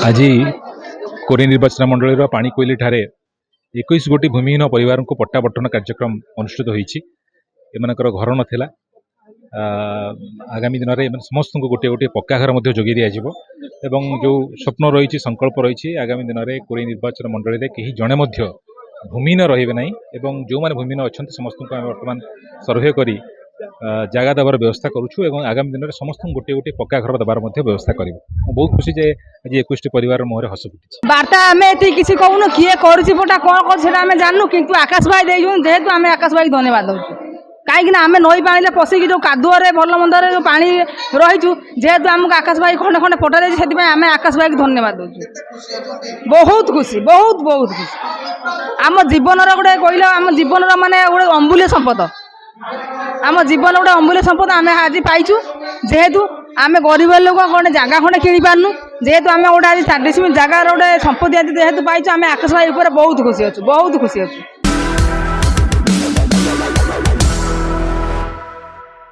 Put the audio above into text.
आज कोरे निर्वाचन मंडल पाणीकोइली ठारे 21 गोटी भूमिहीन परिवार को पट्टा बंटन कार्यक्रम अनुष्ठित होती। एमनकर घर नथिला। आगामी दिन में समस्त को गोटे गोटे पक्का घर जोगे दिज्व एवं जो स्वप्न रही संकल्प रही आगामी दिन में कोरे निर्वाचन मंडल में कहीं जड़े भूमिहीन रे ना एवं जो मैंने भूमिहीन अच्छा समस्त को बर्तमान सर्वे कर जगह देवार व्यवस्था करुछु एवं आगामी दिन में समस्त गोटे गोटे पक्का घर देवार व्यवस्था कर बहुत खुशी जे आज 21 परिवार मुहर हस फुटी बार्ता आम ये किसी कहून किए करा कौन कर जानू कितु आकाश भाई जेहेतु आम आकाश भाई धन्यवाद दूँ कहीं आम नई पानी पशिकी जो कादुअरे भल मंदर जो पा रहीचु जेहेतु आमको आकाश भाई खंडे खंडे पटा से आम आकाश भाई धन्यवाद दूँ बहुत खुशी बहुत बहुत खुशी आम जीवन गोटे कहल आम जीवन माने गोटे अमूल्य संपद आम जीवन गोटे अमूल्य संपद आम आज पाइचु जेहेतु आम गरीब लोक गोटे जगह खंडे किणी पार्नु जेहेतु आम गोटे आज 40 जगार गोटे संपत्ति आज जेहेतु पाइचु आम आकाश भाई बहुत खुशी अच्छु बहुत खुशी अच्छु।